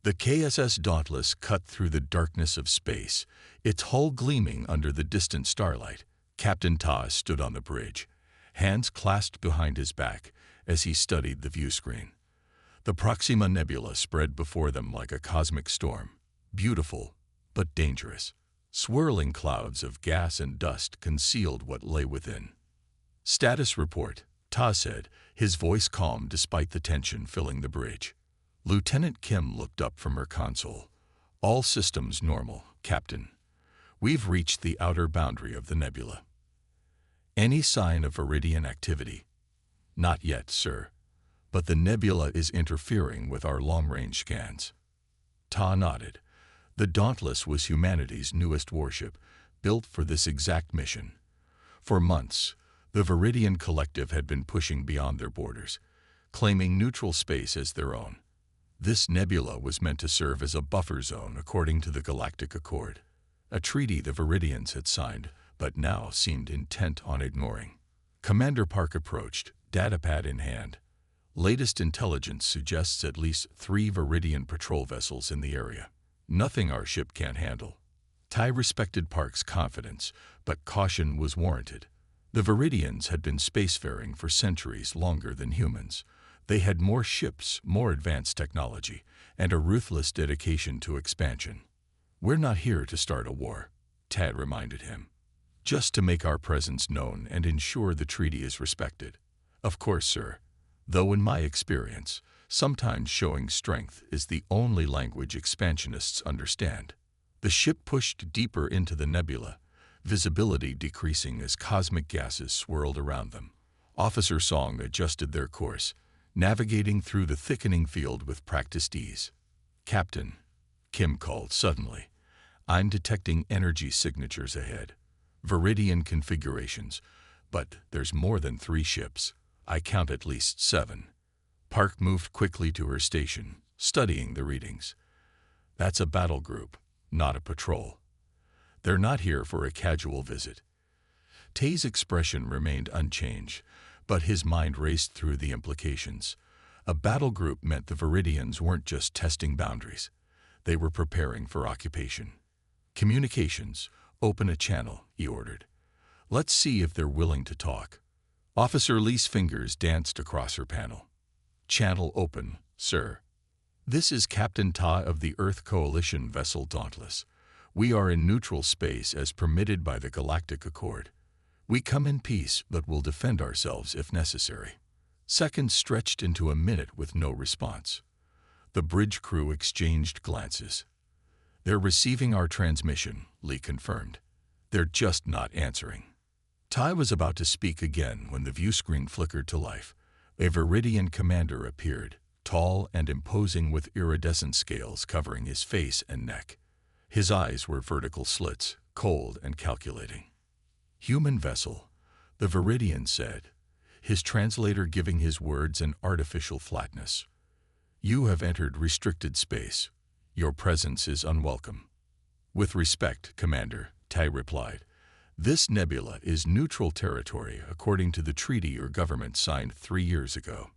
The KSS Dauntless cut through the darkness of space, its hull gleaming under the distant starlight. Captain Ta stood on the bridge, hands clasped behind his back as he studied the viewscreen. The Proxima Nebula spread before them like a cosmic storm, beautiful but dangerous. Swirling clouds of gas and dust concealed what lay within. "Status report," Ta said, his voice calm despite the tension filling the bridge. Lieutenant Kim looked up from her console. "All systems normal, Captain. We've reached the outer boundary of the nebula." "Any sign of Viridian activity?" "Not yet, sir. But the nebula is interfering with our long-range scans." Ta nodded. The Dauntless was humanity's newest warship, built for this exact mission. For months, the Viridian Collective had been pushing beyond their borders, claiming neutral space as their own. This nebula was meant to serve as a buffer zone according to the Galactic Accord, a treaty the Viridians had signed but now seemed intent on ignoring. Commander Park approached, datapad in hand. "Latest intelligence suggests at least 3 Viridian patrol vessels in the area. Nothing our ship can't handle." Tai respected Park's confidence, but caution was warranted. The Viridians had been spacefaring for centuries longer than humans. They had more ships, more advanced technology, and a ruthless dedication to expansion. "We're not here to start a war," Tad reminded him. "Just to make our presence known and ensure the treaty is respected." "Of course, sir. Though in my experience, sometimes showing strength is the only language expansionists understand." The ship pushed deeper into the nebula, visibility decreasing as cosmic gases swirled around them. Officer Song adjusted their course, navigating through the thickening field with practiced ease. "Captain," Kim called suddenly, "I'm detecting energy signatures ahead. Viridian configurations, but there's more than 3 ships. I count at least 7. Park moved quickly to her station, studying the readings. "That's a battle group, not a patrol. They're not here for a casual visit." Tay's expression remained unchanged, but his mind raced through the implications. A battle group meant the Viridians weren't just testing boundaries. They were preparing for occupation. "Communications, open a channel," he ordered. "Let's see if they're willing to talk." Officer Lee's fingers danced across her panel. "Channel open, sir. This is Captain Ta of the Earth Coalition vessel Dauntless. We are in neutral space as permitted by the Galactic Accord. We come in peace but will defend ourselves if necessary." Seconds stretched into a minute with no response. The bridge crew exchanged glances. "They're receiving our transmission," Lee confirmed. "They're just not answering." Tai was about to speak again when the viewscreen flickered to life. A Viridian commander appeared, tall and imposing with iridescent scales covering his face and neck. His eyes were vertical slits, cold and calculating. "Human vessel," the Viridian said, his translator giving his words an artificial flatness. "You have entered restricted space. Your presence is unwelcome." "With respect, Commander," Tai replied. "This nebula is neutral territory according to the treaty your government signed 3 years ago."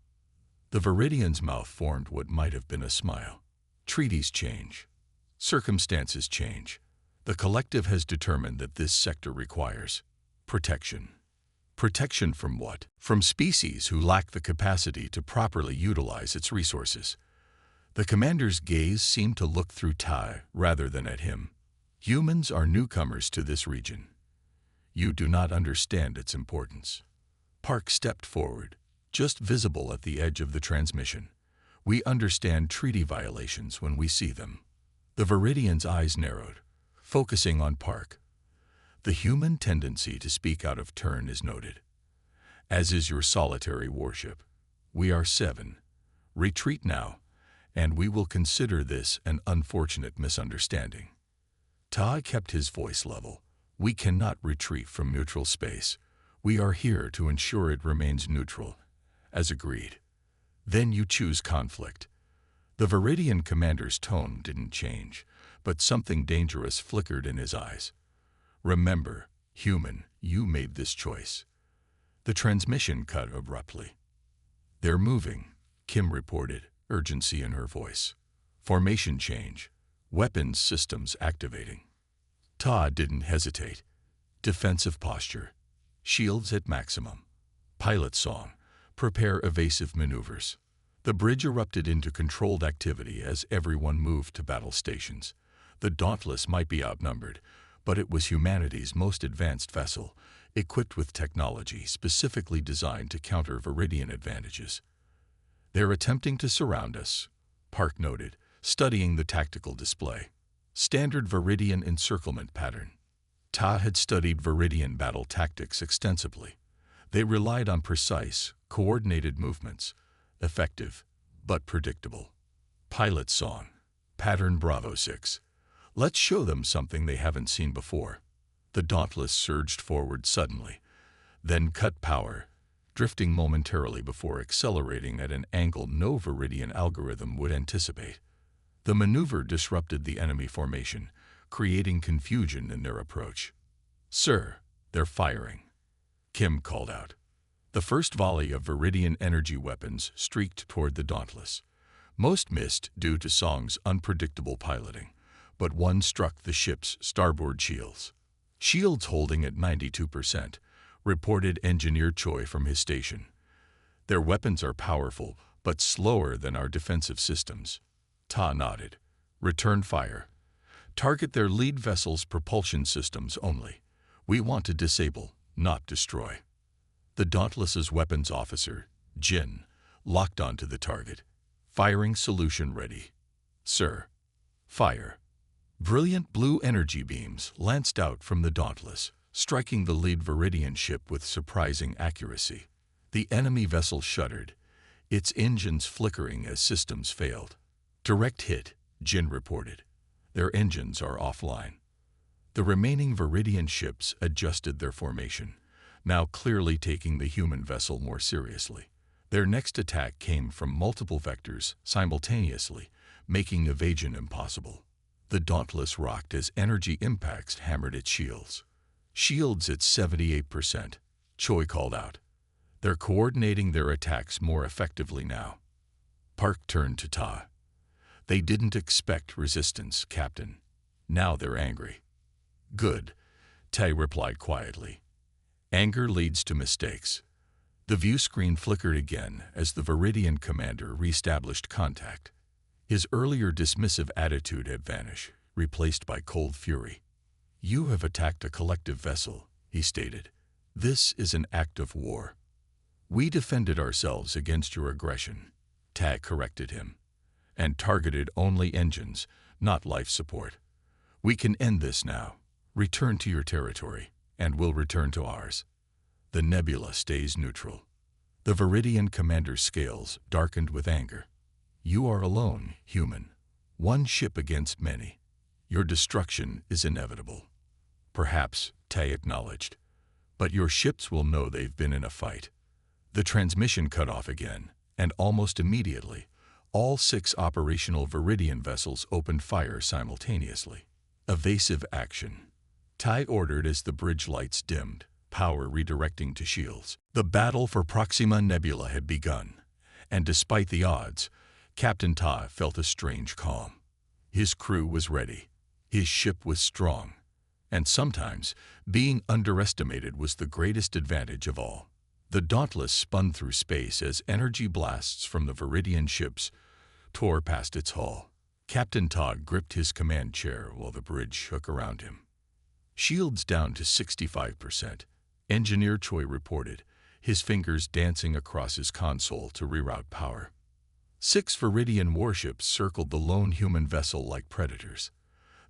The Viridian's mouth formed what might have been a smile. "Treaties change. Circumstances change. The collective has determined that this sector requires protection." "Protection from what?" "From species who lack the capacity to properly utilize its resources." The commander's gaze seemed to look through Tai rather than at him. "Humans are newcomers to this region. You do not understand its importance." Park stepped forward, just visible at the edge of the transmission. "We understand treaty violations when we see them." The Viridian's eyes narrowed, focusing on Park. "The human tendency to speak out of turn is noted, as is your solitary warship. We are 7. Retreat now, and we will consider this an unfortunate misunderstanding." Ta kept his voice level. "We cannot retreat from neutral space. We are here to ensure it remains neutral, as agreed." "Then you choose conflict." The Viridian commander's tone didn't change, but something dangerous flickered in his eyes. "Remember, human, you made this choice." The transmission cut abruptly. "They're moving," Kim reported, urgency in her voice. Formation change. Weapons systems activating. Ta didn't hesitate. Defensive posture. Shields at maximum. Pilot song. Prepare evasive maneuvers. The bridge erupted into controlled activity as everyone moved to battle stations. The Dauntless might be outnumbered, but it was humanity's most advanced vessel, equipped with technology specifically designed to counter Viridian advantages. "They're attempting to surround us," Park noted, studying the tactical display. Standard Viridian encirclement pattern. Ta had studied Viridian battle tactics extensively. They relied on precise, coordinated movements, effective, but predictable. Pilot song. Pattern Bravo 6. Let's show them something they haven't seen before. The Dauntless surged forward suddenly, then cut power, drifting momentarily before accelerating at an angle no Viridian algorithm would anticipate. The maneuver disrupted the enemy formation, creating confusion in their approach. "Sir, they're firing," Kim called out. The first volley of Viridian energy weapons streaked toward the Dauntless. Most missed due to Song's unpredictable piloting, but one struck the ship's starboard shields. "Shields holding at 92%, reported Engineer Choi from his station. "Their weapons are powerful, but slower than our defensive systems." Ta nodded. "Return fire. Target their lead vessel's propulsion systems only. We want to disable, not destroy." The Dauntless's weapons officer, Jin, locked onto the target. "Firing solution ready." "Sir." "Fire." Brilliant blue energy beams lanced out from the Dauntless, striking the lead Viridian ship with surprising accuracy. The enemy vessel shuddered, its engines flickering as systems failed. "Direct hit," Jin reported. "Their engines are offline." The remaining Viridian ships adjusted their formation, now clearly taking the human vessel more seriously. Their next attack came from multiple vectors simultaneously, making evasion impossible. The Dauntless rocked as energy impacts hammered its shields. "Shields at 78%, Choi called out. "They're coordinating their attacks more effectively now." Park turned to Ta. "They didn't expect resistance, Captain. Now they're angry." "Good," Tai replied quietly. "Anger leads to mistakes." The view screen flickered again as the Viridian commander reestablished contact. His earlier dismissive attitude had vanished, replaced by cold fury. "You have attacked a collective vessel," he stated. "This is an act of war." "We defended ourselves against your aggression," Ta corrected him, "and targeted only engines, not life support. We can end this now. Return to your territory, and we'll return to ours." The nebula stays neutral. The Viridian commander's scales darkened with anger. "You are alone, human. One ship against many. Your destruction is inevitable." "Perhaps," Tai acknowledged, "but your ships will know they've been in a fight." The transmission cut off again, and almost immediately, all 6 operational Viridian vessels opened fire simultaneously. Evasive action. Tai ordered as the bridge lights dimmed, power redirecting to shields. The battle for Proxima Nebula had begun, and despite the odds, Captain Ta felt a strange calm. His crew was ready. His ship was strong. And sometimes, being underestimated was the greatest advantage of all. The Dauntless spun through space as energy blasts from the Viridian ships tore past its hull. Captain Ta gripped his command chair while the bridge shook around him. "Shields down to 65%, Engineer Choi reported, his fingers dancing across his console to reroute power. 6 Viridian warships circled the lone human vessel like predators.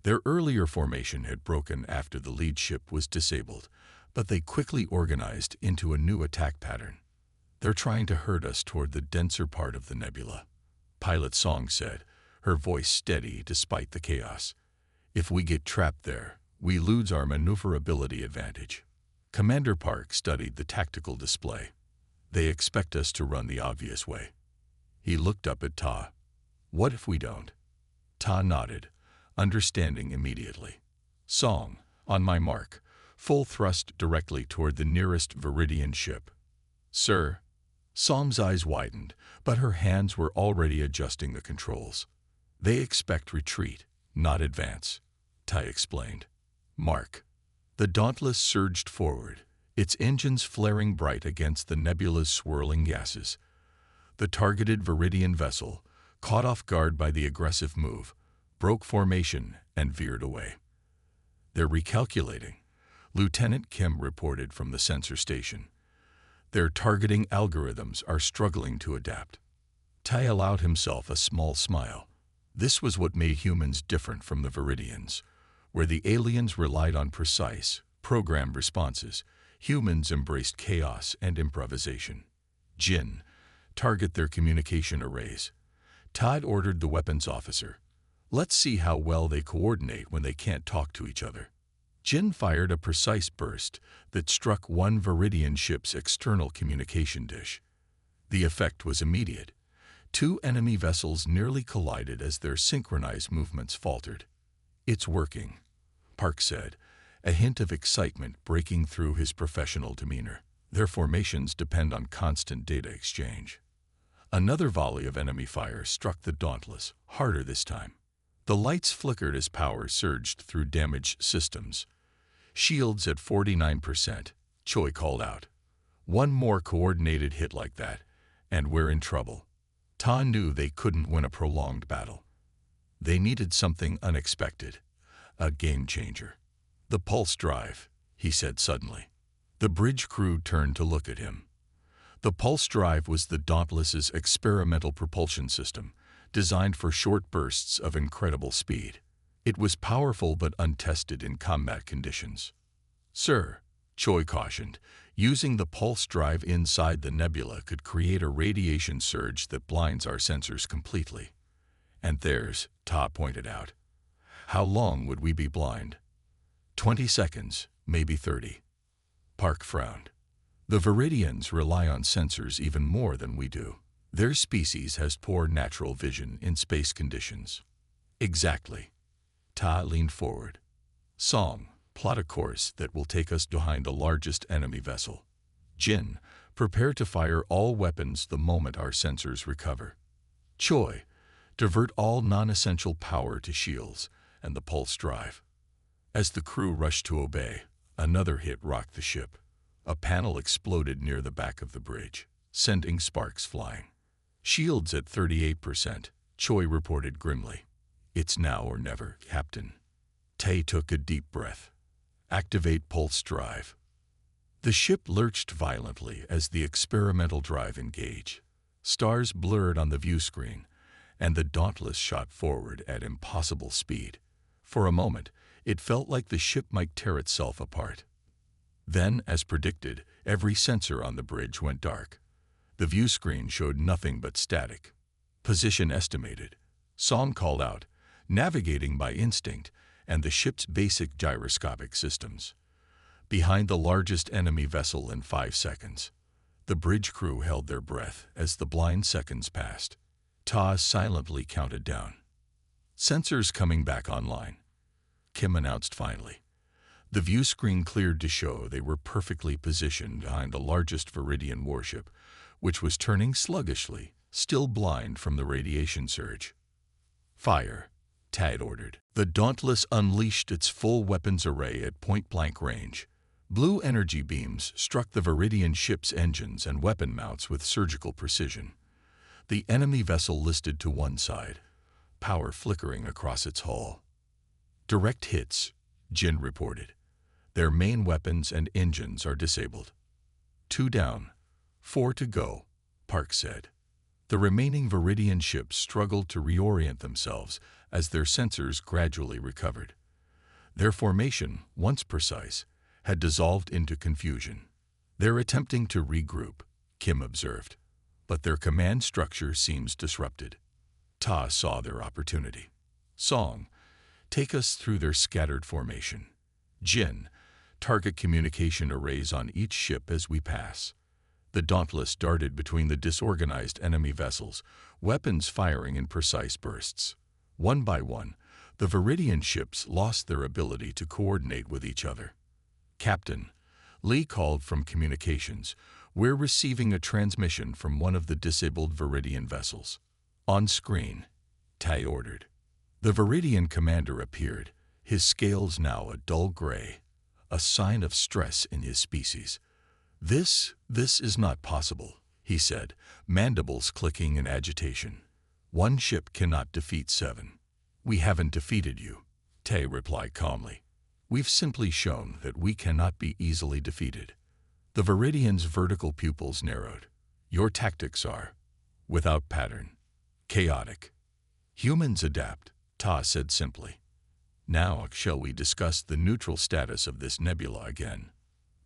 Their earlier formation had broken after the lead ship was disabled, but they quickly organized into a new attack pattern. "They're trying to herd us toward the denser part of the nebula," Pilot Song said, her voice steady despite the chaos. "If we get trapped there, we lose our maneuverability advantage." Commander Park studied the tactical display. "They expect us to run the obvious way." He looked up at Ta. "What if we don't?" Ta nodded, understanding immediately. "Song, on my mark, full thrust directly toward the nearest Viridian ship." "Sir." Song's eyes widened, but her hands were already adjusting the controls. They expect retreat, not advance, Tai explained. Mark. The Dauntless surged forward, its engines flaring bright against the nebula's swirling gases. The targeted Viridian vessel, caught off guard by the aggressive move, broke formation and veered away. They're recalculating, Lieutenant Kim reported from the sensor station. Their targeting algorithms are struggling to adapt. Tai allowed himself a small smile. This was what made humans different from the Viridians. Where the aliens relied on precise, programmed responses, humans embraced chaos and improvisation. Jin, target their communication arrays. Todd ordered the weapons officer. Let's see how well they coordinate when they can't talk to each other. Jin fired a precise burst that struck one Viridian ship's external communication dish. The effect was immediate. Two enemy vessels nearly collided as their synchronized movements faltered. It's working, Park said, a hint of excitement breaking through his professional demeanor. Their formations depend on constant data exchange. Another volley of enemy fire struck the Dauntless, harder this time. The lights flickered as power surged through damaged systems. Shields at 49%, Choi called out. One more coordinated hit like that, and we're in trouble. Ta knew they couldn't win a prolonged battle. They needed something unexpected, a game changer. The pulse drive, he said suddenly. The bridge crew turned to look at him. The pulse drive was the Dauntless's experimental propulsion system, designed for short bursts of incredible speed. It was powerful but untested in combat conditions. Sir, Choi cautioned, using the pulse drive inside the nebula could create a radiation surge that blinds our sensors completely. And theirs, Ta pointed out. How long would we be blind? 20 seconds, maybe 30. Park frowned. The Viridians rely on sensors even more than we do. Their species has poor natural vision in space conditions. Exactly. Ta leaned forward. Song, plot a course that will take us behind the largest enemy vessel. Jin, prepare to fire all weapons the moment our sensors recover. Choi, divert all non-essential power to shields and the pulse drive. As the crew rushed to obey, another hit rocked the ship. A panel exploded near the back of the bridge, sending sparks flying. Shields at 38%, Choi reported grimly. It's now or never, Captain. Tay took a deep breath. Activate pulse drive. The ship lurched violently as the experimental drive engaged. Stars blurred on the view screen, and the Dauntless shot forward at impossible speed. For a moment, it felt like the ship might tear itself apart. Then, as predicted, every sensor on the bridge went dark. The view screen showed nothing but static. Position estimated. Song called out, navigating by instinct, and the ship's basic gyroscopic systems. Behind the largest enemy vessel in 5 seconds. The bridge crew held their breath as the blind seconds passed. Ta silently counted down. Sensors coming back online, Kim announced finally. The view screen cleared to show they were perfectly positioned behind the largest Viridian warship, which was turning sluggishly, still blind from the radiation surge. Fire, Tad ordered. The Dauntless unleashed its full weapons array at point-blank range. Blue energy beams struck the Viridian ship's engines and weapon mounts with surgical precision. The enemy vessel listed to one side, power flickering across its hull. Direct hits, Jin reported. Their main weapons and engines are disabled. 2 down, 4 to go, Park said. The remaining Viridian ships struggled to reorient themselves as their sensors gradually recovered. Their formation, once precise, had dissolved into confusion. They're attempting to regroup, Kim observed, but their command structure seems disrupted. Ta saw their opportunity. Song, take us through their scattered formation. Jin, target communication arrays on each ship as we pass. The Dauntless darted between the disorganized enemy vessels, weapons firing in precise bursts. One by one, the Viridian ships lost their ability to coordinate with each other. Captain, Lee called from communications, we're receiving a transmission from one of the disabled Viridian vessels. On screen, Tai ordered. The Viridian commander appeared, his scales now a dull gray, a sign of stress in his species. This is not possible, he said, mandibles clicking in agitation. One ship cannot defeat 7. We haven't defeated you, Tai replied calmly. We've simply shown that we cannot be easily defeated. The Viridian's vertical pupils narrowed. Your tactics are, without pattern, chaotic. Humans adapt, Ta said simply. Now shall we discuss the neutral status of this nebula again?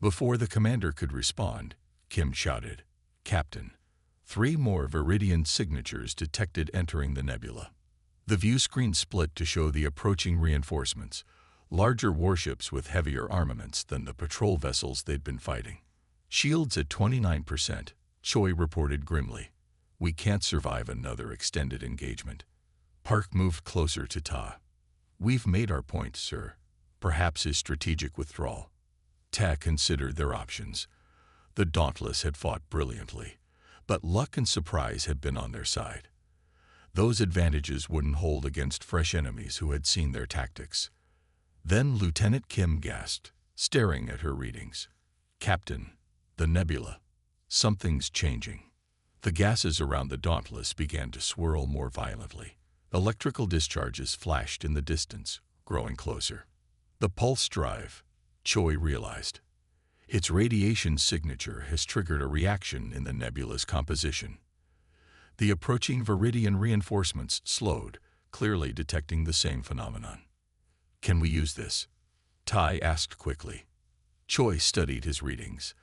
Before the commander could respond, Kim shouted, Captain, 3 more Viridian signatures detected entering the nebula. The view screen split to show the approaching reinforcements, larger warships with heavier armaments than the patrol vessels they'd been fighting. Shields at 29%, Choi reported grimly. We can't survive another extended engagement. Park moved closer to Ta. We've made our point, sir. Perhaps his strategic withdrawal. Ta considered their options. The Dauntless had fought brilliantly, but luck and surprise had been on their side. Those advantages wouldn't hold against fresh enemies who had seen their tactics. Then Lieutenant Kim gasped, staring at her readings. Captain, the nebula. Something's changing. The gases around the Dauntless began to swirl more violently. Electrical discharges flashed in the distance, growing closer. The pulse drive, Choi realized. Its radiation signature has triggered a reaction in the nebula's composition. The approaching Viridian reinforcements slowed, clearly detecting the same phenomenon. Can we use this? Tai asked quickly. Choi studied his readings.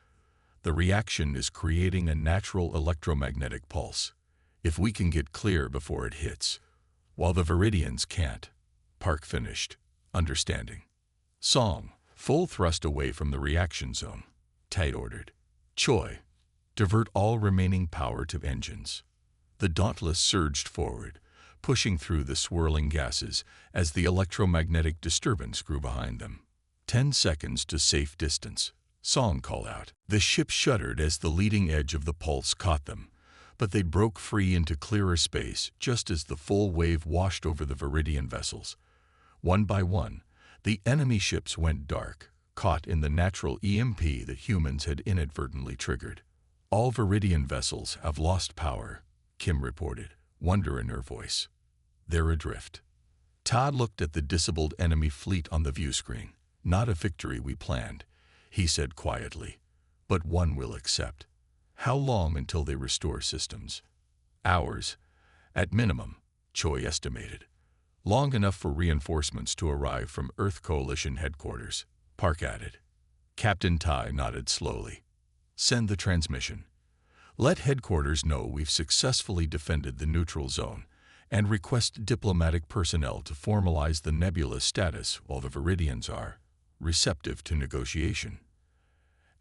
The reaction is creating a natural electromagnetic pulse. If we can get clear before it hits, while the Viridians can't, Park finished, understanding. Song, full thrust away from the reaction zone, Tai ordered. Choi, divert all remaining power to engines. The Dauntless surged forward, pushing through the swirling gases as the electromagnetic disturbance grew behind them. 10 seconds to safe distance, Song called out. The ship shuddered as the leading edge of the pulse caught them, but they broke free into clearer space just as the full wave washed over the Viridian vessels. One by one, the enemy ships went dark, caught in the natural EMP that humans had inadvertently triggered. All Viridian vessels have lost power, Kim reported, wonder in her voice. They're adrift. Todd looked at the disabled enemy fleet on the view screen. Not a victory we planned, he said quietly, but one we'll accept. How long until they restore systems? Hours, at minimum, Choi estimated. Long enough for reinforcements to arrive from Earth Coalition headquarters, Park added. Captain Tai nodded slowly. Send the transmission. Let headquarters know we've successfully defended the neutral zone, and request diplomatic personnel to formalize the nebula's status while the Viridians are receptive to negotiation.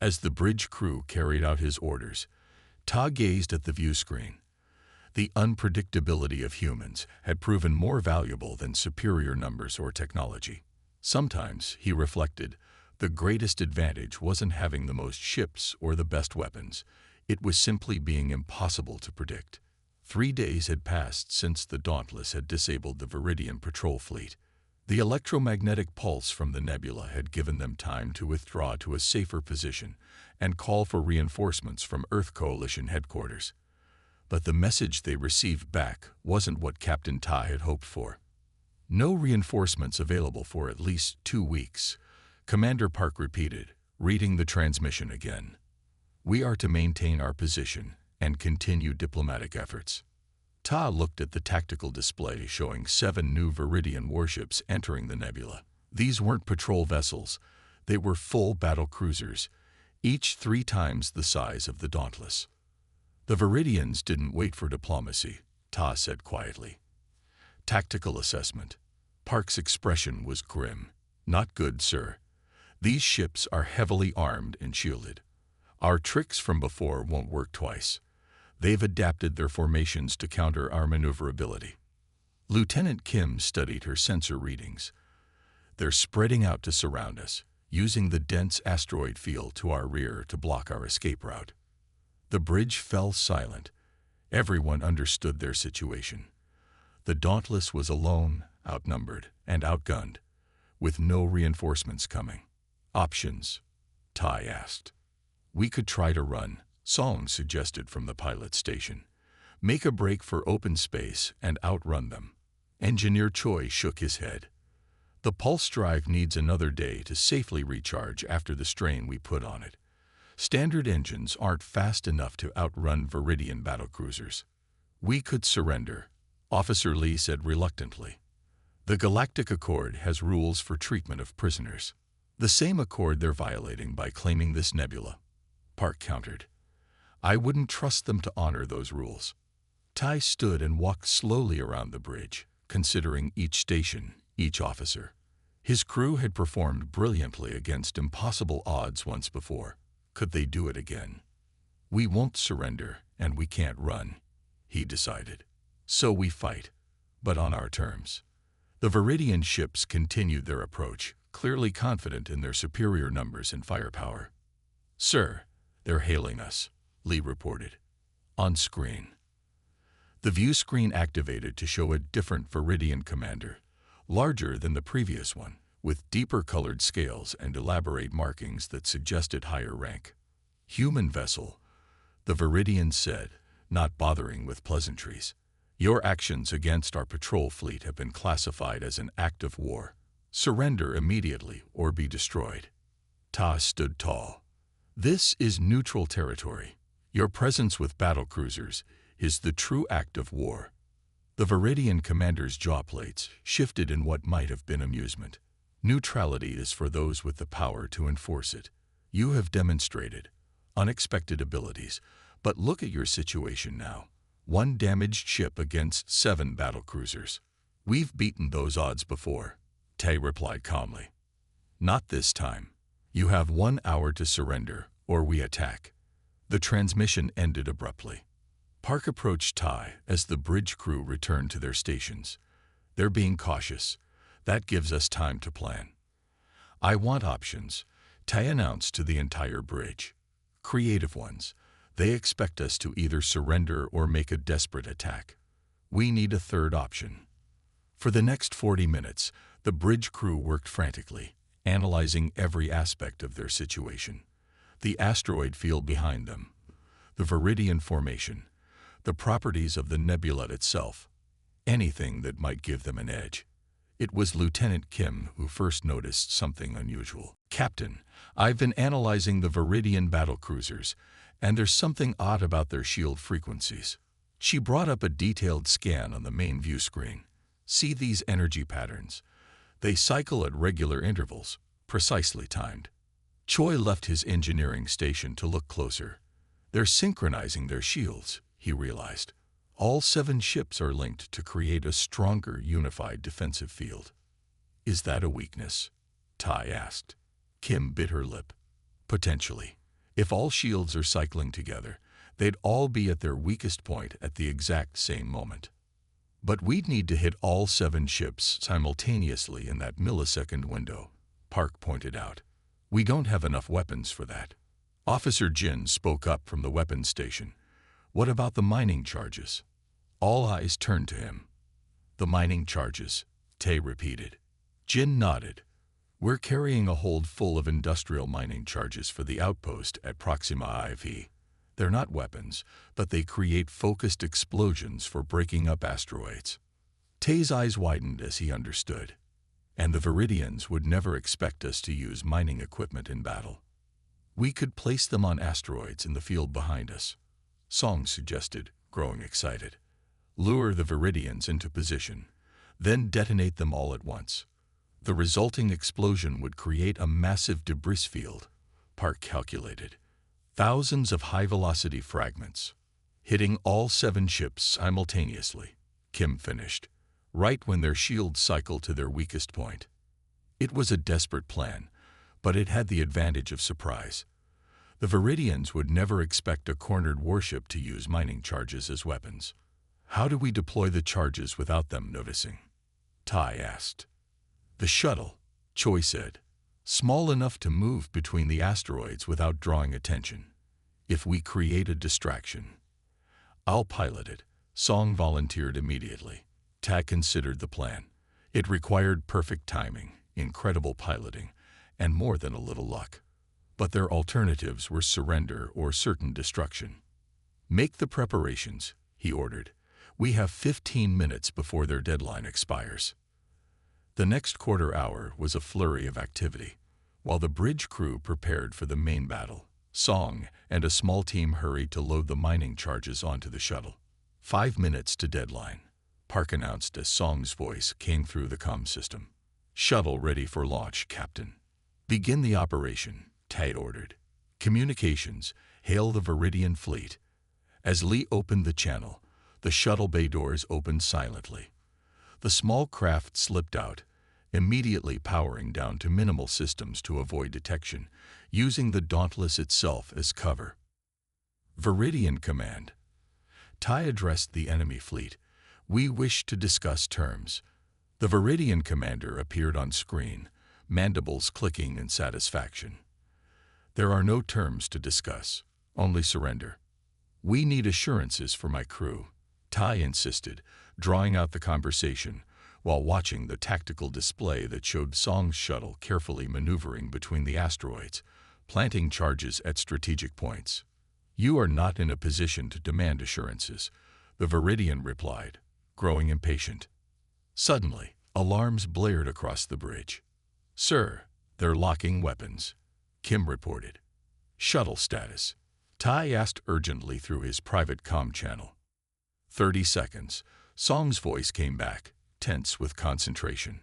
As the bridge crew carried out his orders, Ta gazed at the view screen. The unpredictability of humans had proven more valuable than superior numbers or technology. Sometimes, he reflected, the greatest advantage wasn't having the most ships or the best weapons. It was simply being impossible to predict. 3 days had passed since the Dauntless had disabled the Viridian patrol fleet. The electromagnetic pulse from the nebula had given them time to withdraw to a safer position and call for reinforcements from Earth Coalition headquarters. But the message they received back wasn't what Captain Ta had hoped for. No reinforcements available for at least 2 weeks, Commander Park repeated, reading the transmission again. We are to maintain our position and continue diplomatic efforts. Ta looked at the tactical display showing 7 new Viridian warships entering the nebula. These weren't patrol vessels. They were full battle cruisers, each 3 times the size of the Dauntless. The Viridians didn't wait for diplomacy, Ta said quietly. Tactical assessment. Park's expression was grim. Not good, sir. These ships are heavily armed and shielded. Our tricks from before won't work twice. They've adapted their formations to counter our maneuverability. Lieutenant Kim studied her sensor readings. They're spreading out to surround us, using the dense asteroid field to our rear to block our escape route. The bridge fell silent. Everyone understood their situation. The Dauntless was alone, outnumbered, and outgunned, with no reinforcements coming. Options? Tai asked. We could try to run, Song suggested from the pilot station. Make a break for open space and outrun them. Engineer Choi shook his head. The pulse drive needs another day to safely recharge after the strain we put on it. Standard engines aren't fast enough to outrun Viridian battlecruisers. We could surrender, Officer Lee said reluctantly. The Galactic Accord has rules for treatment of prisoners. The same accord they're violating by claiming this nebula, Park countered. I wouldn't trust them to honor those rules. Tai stood and walked slowly around the bridge, considering each station, each officer. His crew had performed brilliantly against impossible odds once before. Could they do it again? We won't surrender, and we can't run, he decided. So we fight, but on our terms. The Viridian ships continued their approach, clearly confident in their superior numbers and firepower. Sir, they're hailing us, Lee reported. On screen. The view screen activated to show a different Viridian commander, larger than the previous one, with deeper colored scales and elaborate markings that suggested higher rank. Human vessel, the Viridian said, not bothering with pleasantries. Your actions against our patrol fleet have been classified as an act of war. Surrender immediately or be destroyed. Ta stood tall. This is neutral territory. Your presence with battlecruisers is the true act of war. The Viridian commander's jaw plates shifted in what might have been amusement. Neutrality is for those with the power to enforce it. You have demonstrated unexpected abilities, but look at your situation now. 1 damaged ship against 7 battlecruisers. We've beaten those odds before, Tai replied calmly. Not this time. You have 1 hour to surrender, or we attack. The transmission ended abruptly. Park approached Tai as the bridge crew returned to their stations. They're being cautious. That gives us time to plan. I want options, Tai announced to the entire bridge. Creative ones. They expect us to either surrender or make a desperate attack. We need a third option. For the next 40 minutes, the bridge crew worked frantically, analyzing every aspect of their situation. The asteroid field behind them, the Viridian formation, the properties of the nebula itself, anything that might give them an edge. It was Lieutenant Kim who first noticed something unusual. Captain, I've been analyzing the Viridian battlecruisers, and there's something odd about their shield frequencies. She brought up a detailed scan on the main view screen. See these energy patterns. They cycle at regular intervals, precisely timed. Choi left his engineering station to look closer. They're synchronizing their shields, he realized. All 7 ships are linked to create a stronger, unified defensive field. Is that a weakness? Tai asked. Kim bit her lip. Potentially. If all shields are cycling together, they'd all be at their weakest point at the exact same moment. But we'd need to hit all 7 ships simultaneously in that millisecond window, Park pointed out. We don't have enough weapons for that. Officer Jin spoke up from the weapons station. What about the mining charges? All eyes turned to him. The mining charges, Tai repeated. Jin nodded. We're carrying a hold full of industrial mining charges for the outpost at Proxima IV. They're not weapons, but they create focused explosions for breaking up asteroids. Tai's eyes widened as he understood. And the Viridians would never expect us to use mining equipment in battle. We could place them on asteroids in the field behind us, Song suggested, growing excited. Lure the Viridians into position, then detonate them all at once. The resulting explosion would create a massive debris field, Park calculated. Thousands of high-velocity fragments, hitting all 7 ships simultaneously, Kim finished, right when their shields cycled to their weakest point. It was a desperate plan, but it had the advantage of surprise. The Viridians would never expect a cornered warship to use mining charges as weapons. How do we deploy the charges without them noticing? Tai asked. The shuttle, Choi said. Small enough to move between the asteroids without drawing attention. If we create a distraction. I'll pilot it, Song volunteered immediately. Ty considered the plan. It required perfect timing, incredible piloting, and more than a little luck. But their alternatives were surrender or certain destruction. "Make the preparations," he ordered. "We have 15 minutes before their deadline expires." The next quarter hour was a flurry of activity. While the bridge crew prepared for the main battle, Song and a small team hurried to load the mining charges onto the shuttle. 5 minutes to deadline," Park announced as Song's voice came through the comm system. "Shuttle ready for launch, Captain." "Begin the operation," Ty ordered. "Communications, hail the Viridian fleet." As Lee opened the channel, the shuttle bay doors opened silently. The small craft slipped out, immediately powering down to minimal systems to avoid detection, using the Dauntless itself as cover. "Viridian Command." Ty addressed the enemy fleet. "We wish to discuss terms." The Viridian commander appeared on screen, mandibles clicking in satisfaction. "There are no terms to discuss, only surrender." "We need assurances for my crew," Ty insisted, drawing out the conversation while watching the tactical display that showed Song's shuttle carefully maneuvering between the asteroids, planting charges at strategic points. "You are not in a position to demand assurances," the Viridian replied, growing impatient. Suddenly, alarms blared across the bridge. "Sir, they're locking weapons," Kim reported. "Shuttle status," Ty asked urgently through his private comm channel. 30 seconds. Song's voice came back, tense with concentration.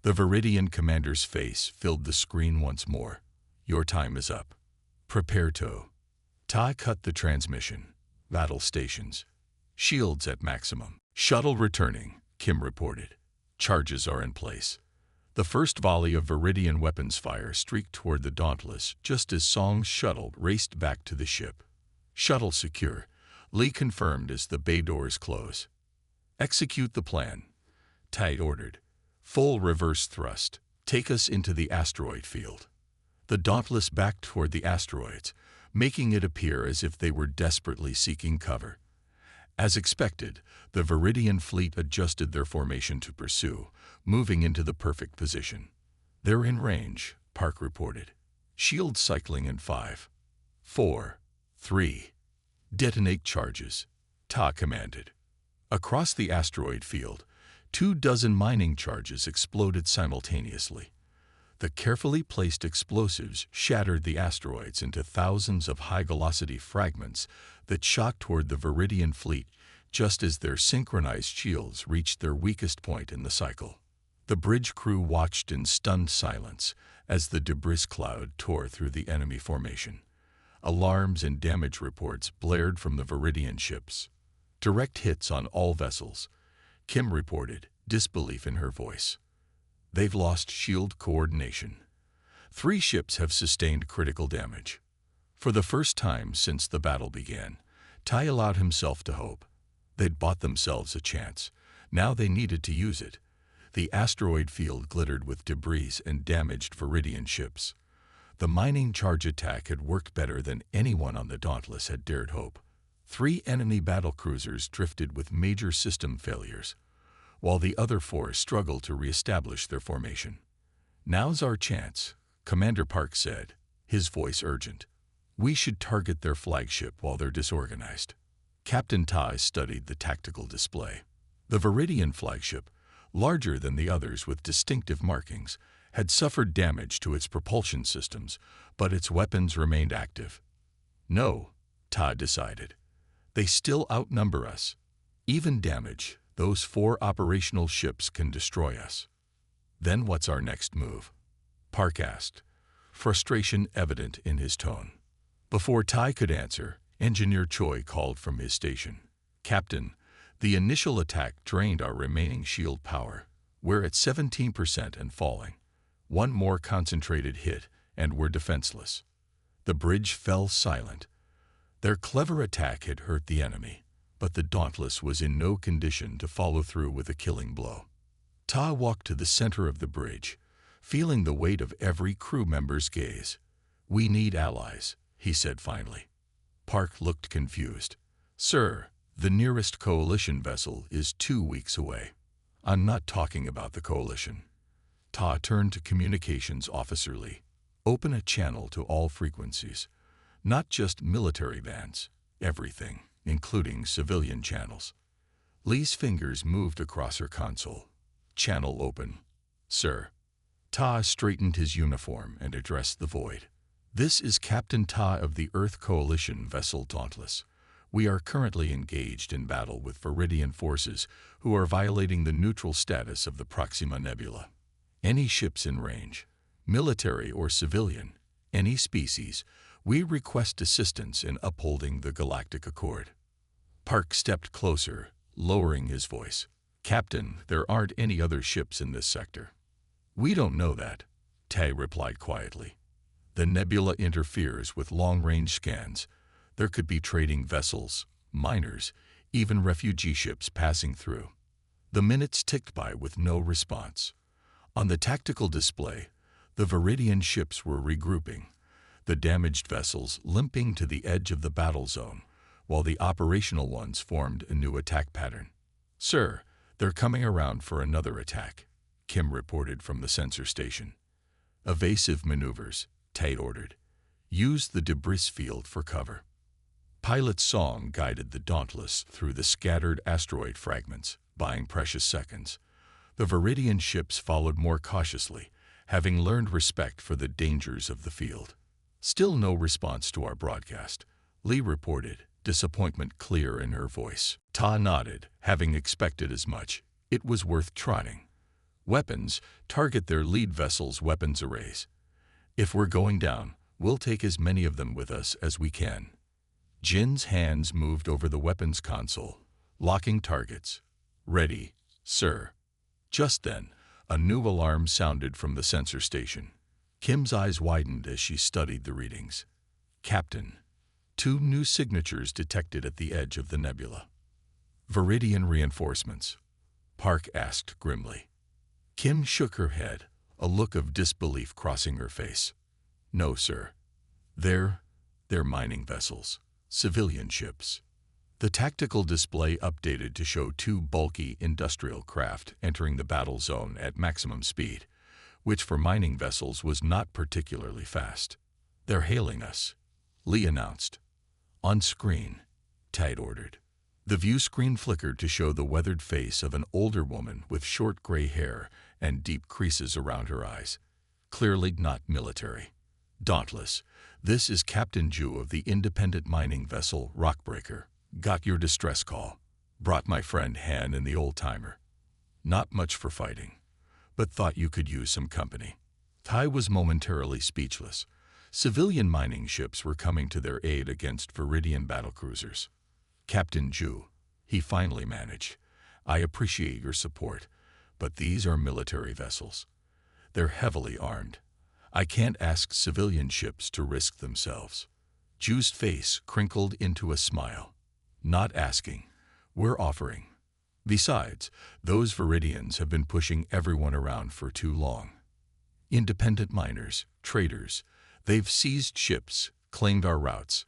The Viridian commander's face filled the screen once more. "Your time is up. Prepare to." Ty cut the transmission. "Battle stations. Shields at maximum." "Shuttle returning," Kim reported. "Charges are in place." The first volley of Viridian weapons fire streaked toward the Dauntless just as Song's shuttle raced back to the ship. "Shuttle secure," Lee confirmed as the bay doors close. "Execute the plan," Ty ordered. "Full reverse thrust. Take us into the asteroid field." The Dauntless backed toward the asteroids, making it appear as if they were desperately seeking cover. As expected, the Viridian fleet adjusted their formation to pursue, moving into the perfect position. "They're in range," Park reported. "Shield cycling in 5, 4, 3. Detonate charges," Ta commanded. Across the asteroid field, 24 mining charges exploded simultaneously. The carefully placed explosives shattered the asteroids into thousands of high-velocity fragments that shot toward the Viridian fleet just as their synchronized shields reached their weakest point in the cycle. The bridge crew watched in stunned silence as the debris cloud tore through the enemy formation. Alarms and damage reports blared from the Viridian ships. "Direct hits on all vessels," Kim reported, disbelief in her voice. "They've lost shield coordination. 3 ships have sustained critical damage." For the first time since the battle began, Ty allowed himself to hope. They'd bought themselves a chance. Now they needed to use it. The asteroid field glittered with debris and damaged Viridian ships. The mining charge attack had worked better than anyone on the Dauntless had dared hope. 3 enemy battlecruisers drifted with major system failures, while the other 4 struggled to reestablish their formation. "Now's our chance," Commander Park said, his voice urgent. "We should target their flagship while they're disorganized." Captain Tai studied the tactical display. The Viridian flagship, larger than the others with distinctive markings, had suffered damage to its propulsion systems, but its weapons remained active. "No," Ta decided. "They still outnumber us. Even damage, those 4 operational ships can destroy us." "Then what's our next move?" Park asked, frustration evident in his tone. Before Tai could answer, Engineer Choi called from his station. "Captain, the initial attack drained our remaining shield power. We're at 17% and falling. One more concentrated hit, and we're defenseless." The bridge fell silent. Their clever attack had hurt the enemy, but the Dauntless was in no condition to follow through with a killing blow. Ta walked to the center of the bridge, feeling the weight of every crew member's gaze. "We need allies," he said finally. Park looked confused. "Sir, The nearest Coalition vessel is 2 weeks away. I'm not talking about the Coalition. Ta turned to communications officer Lee. Open a channel to all frequencies. Not just military bands, everything, including civilian channels. Lee's fingers moved across her console. Channel open. Sir. Ta straightened his uniform and addressed the void. This is Captain Ta of the Earth Coalition vessel Dauntless. We are currently engaged in battle with Viridian forces who are violating the neutral status of the Proxima Nebula. Any ships in range, military or civilian, any species, we request assistance in upholding the Galactic Accord. Park stepped closer, lowering his voice. Captain, there aren't any other ships in this sector. We don't know that, Tai replied quietly. The nebula interferes with long-range scans. There could be trading vessels, miners, even refugee ships passing through. The minutes ticked by with no response. On the tactical display, the Viridian ships were regrouping, the damaged vessels limping to the edge of the battle zone, while the operational ones formed a new attack pattern. Sir, they're coming around for another attack, Kim reported from the sensor station. Evasive maneuvers, Tai ordered. Use the debris field for cover. Pilot Song guided the Dauntless through the scattered asteroid fragments, buying precious seconds. The Viridian ships followed more cautiously, having learned respect for the dangers of the field. Still no response to our broadcast, Lee reported, disappointment clear in her voice. Ta nodded, having expected as much. It was worth trying. Weapons, target their lead vessel's weapons arrays. If we're going down, we'll take as many of them with us as we can. Jin's hands moved over the weapons console, locking targets. Ready, sir. Just then, a new alarm sounded from the sensor station. Kim's eyes widened as she studied the readings. Captain. 2 new signatures detected at the edge of the nebula. Viridian reinforcements. Park asked grimly. Kim shook her head, a look of disbelief crossing her face. No, sir. They're mining vessels, civilian ships. The tactical display updated to show 2 bulky industrial craft entering the battle zone at maximum speed, which for mining vessels was not particularly fast. They're hailing us, Lee announced. On screen, Tai ordered. The view screen flickered to show the weathered face of an older woman with short gray hair and deep creases around her eyes. Clearly not military. Dauntless, this is Captain Ju of the independent mining vessel Rockbreaker. Got your distress call. Brought my friend Han and the old-timer. Not much for fighting, but thought you could use some company. Tai was momentarily speechless. Civilian mining ships were coming to their aid against Viridian battlecruisers. Captain Ju, he finally managed. I appreciate your support, but these are military vessels. They're heavily armed. I can't ask civilian ships to risk themselves. Ju's face crinkled into a smile. Not asking, we're offering. Besides, those Viridians have been pushing everyone around for too long. Independent miners, traders, they've seized ships, claimed our routes.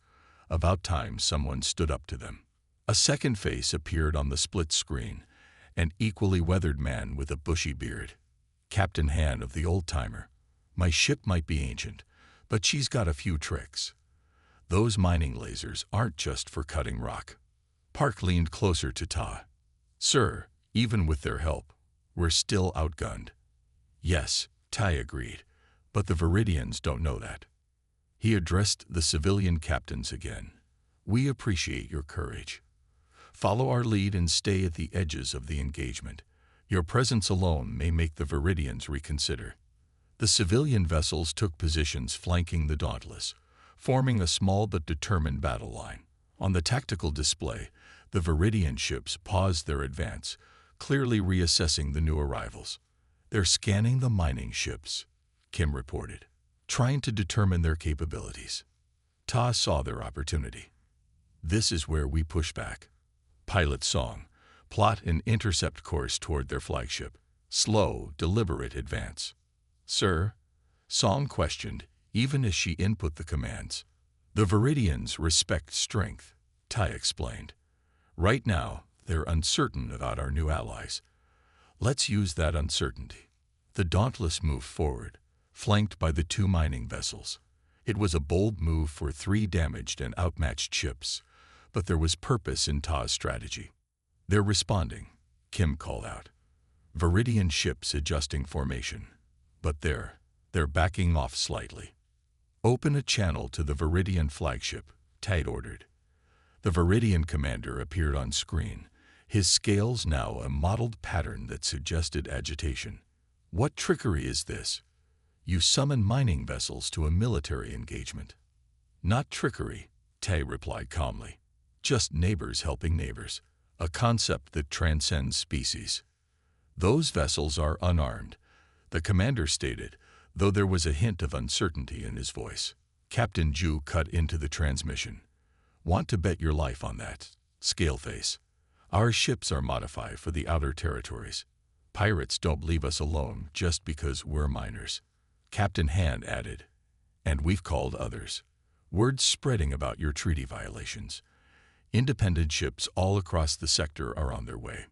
About time someone stood up to them. A second face appeared on the split screen, an equally weathered man with a bushy beard. Captain Han of the old-timer. My ship might be ancient, but she's got a few tricks. Those mining lasers aren't just for cutting rock. Park leaned closer to Ta. Sir, even with their help, we're still outgunned. Yes, Tai agreed, but the Viridians don't know that. He addressed the civilian captains again. We appreciate your courage. Follow our lead and stay at the edges of the engagement. Your presence alone may make the Viridians reconsider. The civilian vessels took positions flanking the Dauntless, forming a small but determined battle line. On the tactical display, the Viridian ships paused their advance, clearly reassessing the new arrivals. They're scanning the mining ships, Kim reported, trying to determine their capabilities. Ta saw their opportunity. This is where we push back. Pilot Song, plot an intercept course toward their flagship. Slow, deliberate advance. Sir, Song questioned, even as she input the commands. The Viridians respect strength, Tai explained. Right now, they're uncertain about our new allies. Let's use that uncertainty. The Dauntless moved forward, flanked by the two mining vessels. It was a bold move for 3 damaged and outmatched ships, but there was purpose in Ta's strategy. "They're responding," Kim called out. Viridian ships adjusting formation. But they're backing off slightly. "Open a channel to the Viridian flagship," Tide ordered. The Viridian commander appeared on screen, his scales now a mottled pattern that suggested agitation. "What trickery is this? You summon mining vessels to a military engagement." "Not trickery," Tay replied calmly. "Just neighbors helping neighbors, a concept that transcends species." "Those vessels are unarmed," the commander stated, though there was a hint of uncertainty in his voice. Captain Ju cut into the transmission. "Want to bet your life on that, Scaleface? Our ships are modified for the outer territories. Pirates don't leave us alone just because we're miners." Captain Hand added, "And we've called others. Word's spreading about your treaty violations. Independent ships all across the sector are on their way."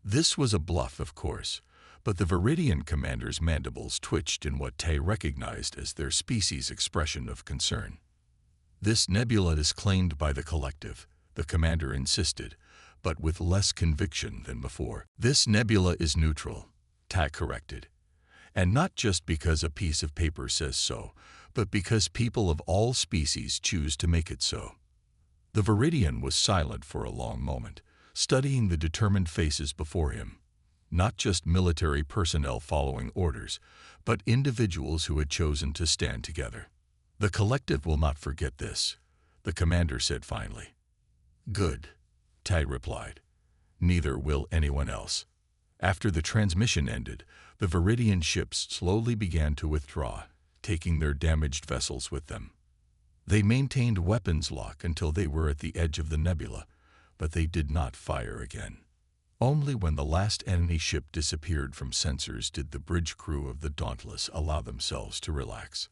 This was a bluff, of course, but the Viridian commander's mandibles twitched in what Tay recognized as their species' expression of concern. "This nebula is claimed by the collective," the commander insisted, but with less conviction than before. "This nebula is neutral," Tay corrected. "And not just because a piece of paper says so, but because people of all species choose to make it so." The Viridian was silent for a long moment, studying the determined faces before him. Not just military personnel following orders, but individuals who had chosen to stand together. "The collective will not forget this," the commander said finally. "Good," Tay replied. "Neither will anyone else." After the transmission ended, the Viridian ships slowly began to withdraw, taking their damaged vessels with them. They maintained weapons lock until they were at the edge of the nebula, but they did not fire again. Only when the last enemy ship disappeared from sensors did the bridge crew of the Dauntless allow themselves to relax.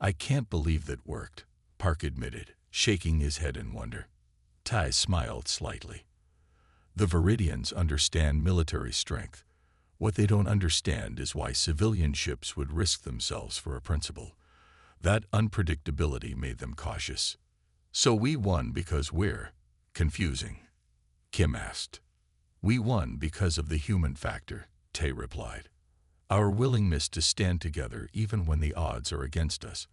"I can't believe that worked," Park admitted, shaking his head in wonder. Ty smiled slightly. "The Viridians understand military strength. What they don't understand is why civilian ships would risk themselves for a principle. That unpredictability made them cautious." "So we won because we're confusing?" Kim asked. "We won because of the human factor," Tay replied. "Our willingness to stand together even when the odds are against us.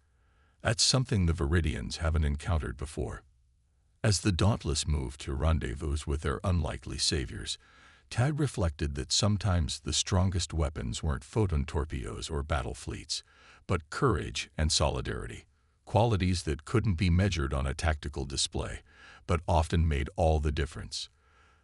That's something the Viridians haven't encountered before." As the Dauntless moved to rendezvous with their unlikely saviors, Tay reflected that sometimes the strongest weapons weren't photon torpedoes or battle fleets, but courage and solidarity, qualities that couldn't be measured on a tactical display, but often made all the difference.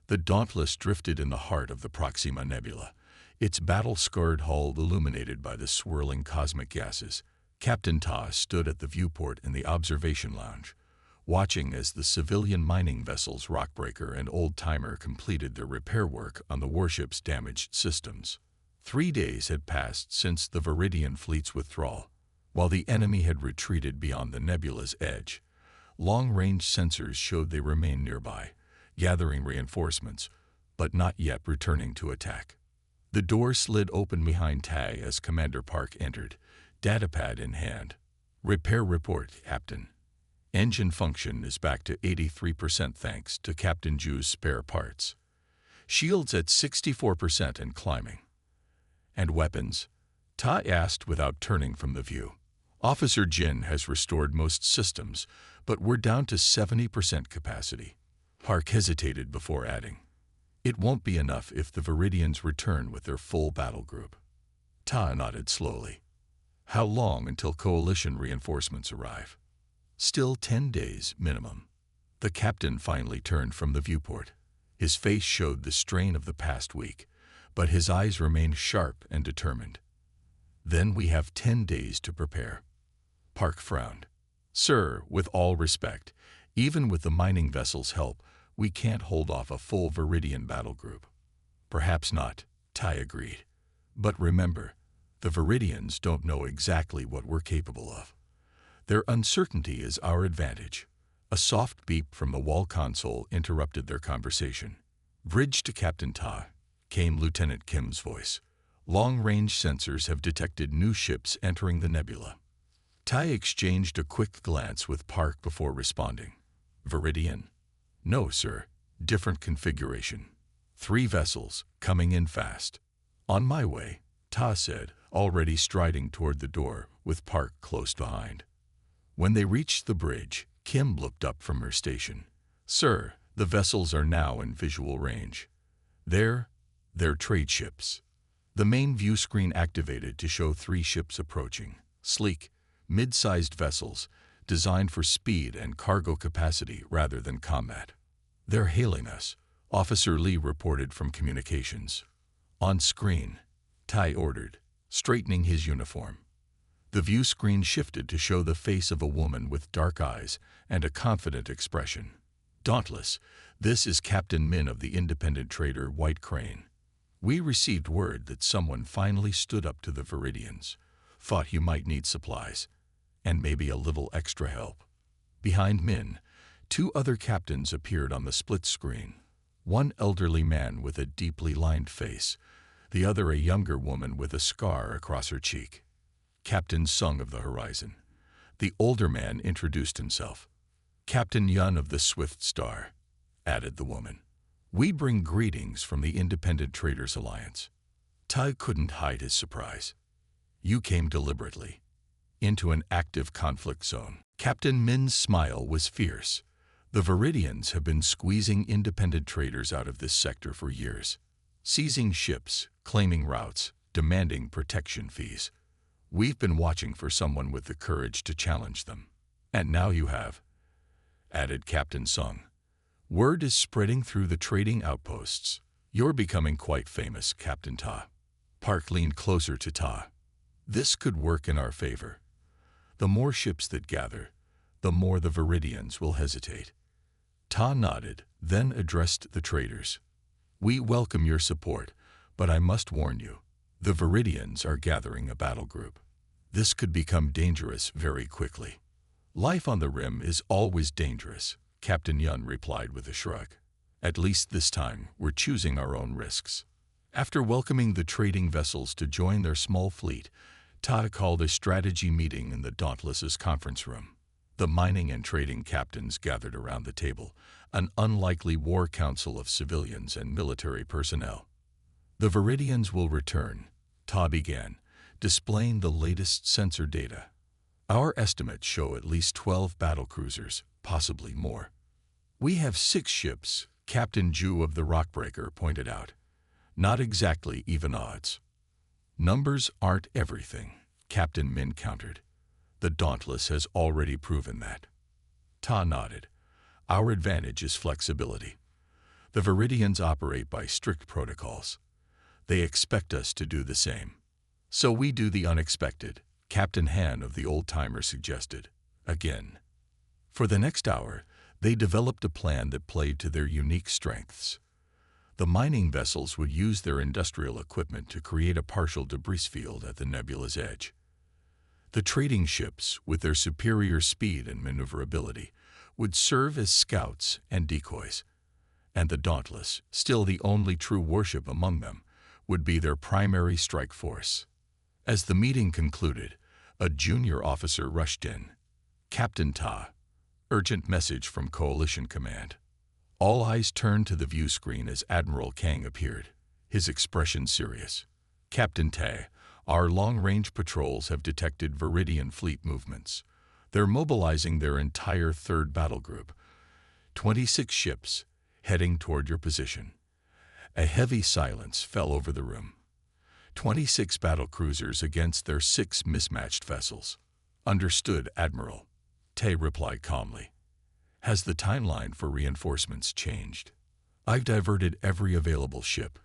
The Dauntless drifted in the heart of the Proxima Nebula, its battle-scarred hull illuminated by the swirling cosmic gases. Captain Ta stood at the viewport in the observation lounge, watching as the civilian mining vessels Rockbreaker and Old Timer completed their repair work on the warship's damaged systems. 3 days had passed since the Viridian fleet's withdrawal, while the enemy had retreated beyond the nebula's edge. Long-range sensors showed they remained nearby, gathering reinforcements, but not yet returning to attack. The door slid open behind Tay as Commander Park entered, datapad in hand. "Repair report, Captain. Engine function is back to 83% thanks to Captain Ju's spare parts. Shields at 64% and climbing." "And weapons?" Ta asked without turning from the view. "Officer Jin has restored most systems, but we're down to 70% capacity." Park hesitated before adding, "It won't be enough if the Viridians return with their full battle group." Ta nodded slowly. "How long until coalition reinforcements arrive?" "Still 10 days, minimum." The captain finally turned from the viewport. His face showed the strain of the past week, but his eyes remained sharp and determined. "Then we have 10 days to prepare." Park frowned. "Sir, with all respect, even with the mining vessel's help, we can't hold off a full Viridian battle group." "Perhaps not," Ty agreed. "But remember, the Viridians don't know exactly what we're capable of. Their uncertainty is our advantage. A soft beep from the wall console interrupted their conversation. "Bridge to Captain Ta," came Lieutenant Kim's voice. "Long-range sensors have detected new ships entering the nebula." Tai exchanged a quick glance with Park before responding. "Viridian?" "No, sir. Different configuration. 3 vessels, coming in fast." "On my way," Ta said, already striding toward the door, with Park close behind. When they reached the bridge, Kim looked up from her station. "Sir, the vessels are now in visual range. They're trade ships." The main view screen activated to show 3 ships approaching. Sleek, mid-sized vessels, designed for speed and cargo capacity rather than combat. "They're hailing us," Officer Lee reported from communications. "On screen," Tai ordered, straightening his uniform. The view screen shifted to show the face of a woman with dark eyes and a confident expression. "Dauntless, this is Captain Min of the independent trader White Crane. We received word that someone finally stood up to the Viridians. Thought you might need supplies, and maybe a little extra help." Behind Min, 2 other captains appeared on the split screen. One elderly man with a deeply lined face, the other a younger woman with a scar across her cheek. "Captain Sung of the Horizon." The older man introduced himself. "Captain Yun of the Swift Star," added the woman. "We bring greetings from the Independent Traders Alliance." Tai couldn't hide his surprise. "You came deliberately into an active conflict zone." Captain Min's smile was fierce. "The Viridians have been squeezing independent traders out of this sector for years, seizing ships, claiming routes, demanding protection fees. We've been watching for someone with the courage to challenge them. And now you have," added Captain Sung. "Word is spreading through the trading outposts. You're becoming quite famous, Captain Ta." Park leaned closer to Ta. "This could work in our favor. The more ships that gather, the more the Viridians will hesitate." Ta nodded, then addressed the traders. "We welcome your support, but I must warn you, the Viridians are gathering a battle group. This could become dangerous very quickly." "Life on the rim is always dangerous," Captain Yun replied with a shrug. "At least this time, we're choosing our own risks." After welcoming the trading vessels to join their small fleet, Ta called a strategy meeting in the Dauntless's conference room. The mining and trading captains gathered around the table, an unlikely war council of civilians and military personnel. "The Viridians will return," Ta began, displaying the latest sensor data. "Our estimates show at least 12 battlecruisers, possibly more." "We have 6 ships," Captain Ju of the Rockbreaker pointed out. "Not exactly even odds." "Numbers aren't everything," Captain Min countered. "The Dauntless has already proven that." Ta nodded. "Our advantage is flexibility. The Viridians operate by strict protocols. They expect us to do the same. So we do the unexpected," Captain Han of the Old-Timer suggested. Again. For the next hour, they developed a plan that played to their unique strengths. The mining vessels would use their industrial equipment to create a partial debris field at the nebula's edge. The trading ships, with their superior speed and maneuverability, would serve as scouts and decoys. And the Dauntless, still the only true warship among them, would be their primary strike force. As the meeting concluded, a junior officer rushed in. "Captain Ta, urgent message from Coalition Command." All eyes turned to the view screen as Admiral Kang appeared, his expression serious. "Captain Ta, our long-range patrols have detected Viridian fleet movements. They're mobilizing their entire 3rd battle group, 26 ships, heading toward your position." A heavy silence fell over the room. 26 battle cruisers against their 6 mismatched vessels. "Understood, Admiral," Tay replied calmly. "Has the timeline for reinforcements changed?" "I've diverted every available ship,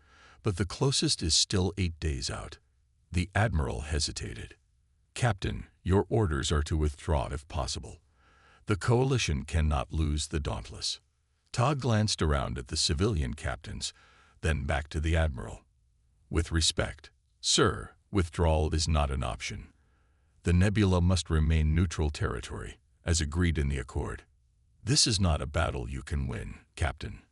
but the closest is still 8 days out." The Admiral hesitated. "Captain, your orders are to withdraw if possible. The Coalition cannot lose the Dauntless." Todd glanced around at the civilian captains, then back to the Admiral. "With respect, sir, withdrawal is not an option. The nebula must remain neutral territory, as agreed in the Accord." "This is not a battle you can win, Captain.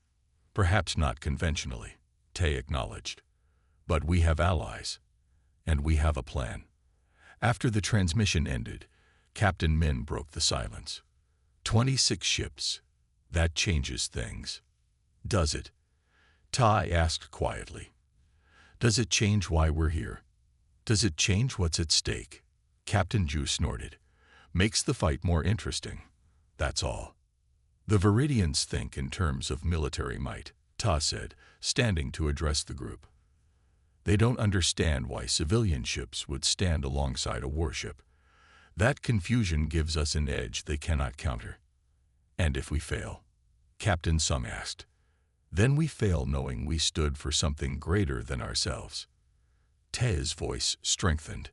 Perhaps not conventionally," Tay acknowledged. "But we have allies, and we have a plan." After the transmission ended, Captain Min broke the silence. 26 ships. That changes things. "Does it?" Tai asked quietly. "Does it change why we're here? Does it change what's at stake?" Captain Ju snorted. "Makes the fight more interesting. That's all." "The Viridians think in terms of military might," Ta said, standing to address the group. "They don't understand why civilian ships would stand alongside a warship. That confusion gives us an edge they cannot counter." "And if we fail?" Captain Sung asked. "Then we fail knowing we stood for something greater than ourselves." Tae's voice strengthened.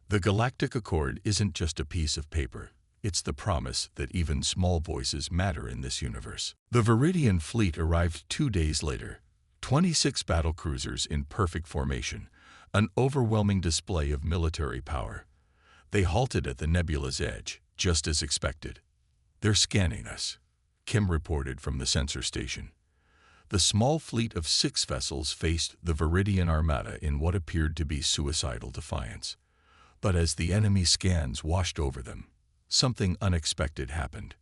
"The Galactic Accord isn't just a piece of paper. It's the promise that even small voices matter in this universe." The Viridian fleet arrived 2 days later. 26 battlecruisers in perfect formation, an overwhelming display of military power. They halted at the nebula's edge, just as expected. "They're scanning us," Kim reported from the sensor station. The small fleet of 6 vessels faced the Viridian Armada in what appeared to be suicidal defiance. But as the enemy scans washed over them, something unexpected happened.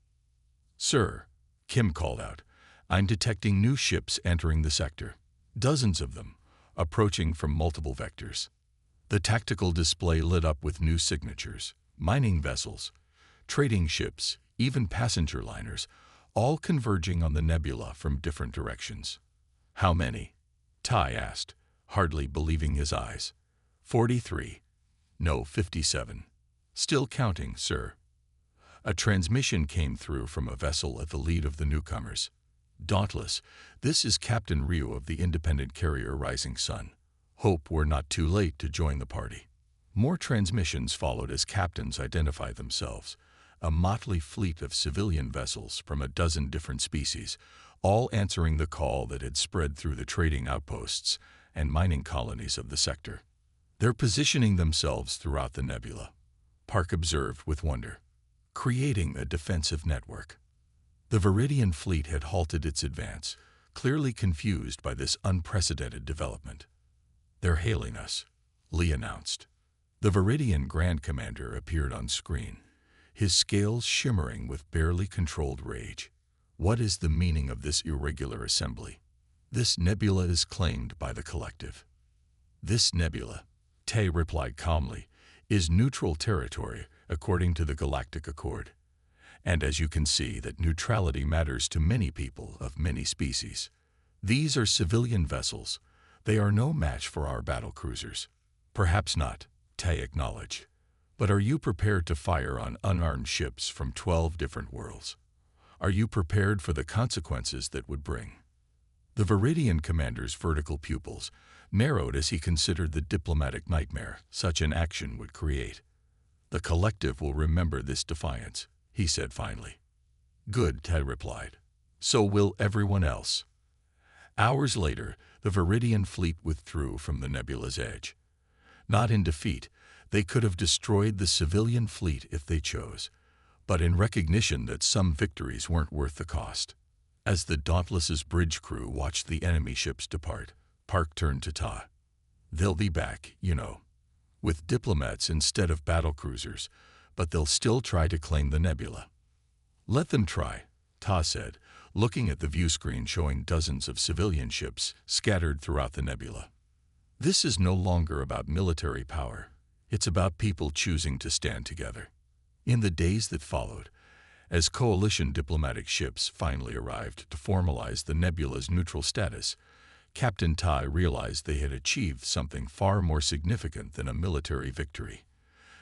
"Sir," Kim called out, "I'm detecting new ships entering the sector. Dozens of them, approaching from multiple vectors." The tactical display lit up with new signatures: mining vessels, trading ships, even passenger liners, all converging on the nebula from different directions. "How many?" Tai asked, hardly believing his eyes. 43. No, 57. Still counting, sir." A transmission came through from a vessel at the lead of the newcomers. "Dauntless, this is Captain Ryu of the independent carrier Rising Sun. Hope we're not too late to join the party." More transmissions followed as captains identified themselves. A motley fleet of civilian vessels from a dozen different species, all answering the call that had spread through the trading outposts and mining colonies of the sector. "They're positioning themselves throughout the nebula," Park observed with wonder, "creating a defensive network." The Viridian fleet had halted its advance, clearly confused by this unprecedented development. "They're hailing us," Lee announced. The Viridian Grand Commander appeared on screen, his scales shimmering with barely controlled rage. "What is the meaning of this irregular assembly?" "This nebula is claimed by the collective." "This nebula," Tay replied calmly, "is neutral territory according to the Galactic Accord. And as you can see, that neutrality matters to many people of many species. These are civilian vessels. They are no match for our battlecruisers." "Perhaps not," Tay acknowledged. "But are you prepared to fire on unarmed ships from 12 different worlds? Are you prepared for the consequences that would bring?" The Viridian commander's vertical pupils narrowed as he considered the diplomatic nightmare such an action would create. "The collective will remember this defiance," he said finally. "Good," Tay replied. "So will everyone else." Hours later, the Viridian fleet withdrew from the nebula's edge. Not in defeat, they could have destroyed the civilian fleet if they chose, but in recognition that some victories weren't worth the cost. As the Dauntless's bridge crew watched the enemy ships depart, Park turned to Ta. "They'll be back, you know, with diplomats instead of battlecruisers, but they'll still try to claim the nebula." "Let them try," Ta said, looking at the view screen showing dozens of civilian ships scattered throughout the nebula. "This is no longer about military power. It's about people choosing to stand together." In the days that followed, as coalition diplomatic ships finally arrived to formalize the nebula's neutral status, Captain Tai realized they had achieved something far more significant than a military victory.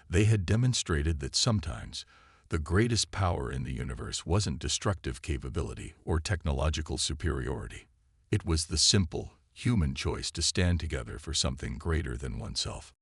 They had demonstrated that sometimes the greatest power in the universe wasn't destructive capability or technological superiority. It was the simple, human choice to stand together for something greater than oneself.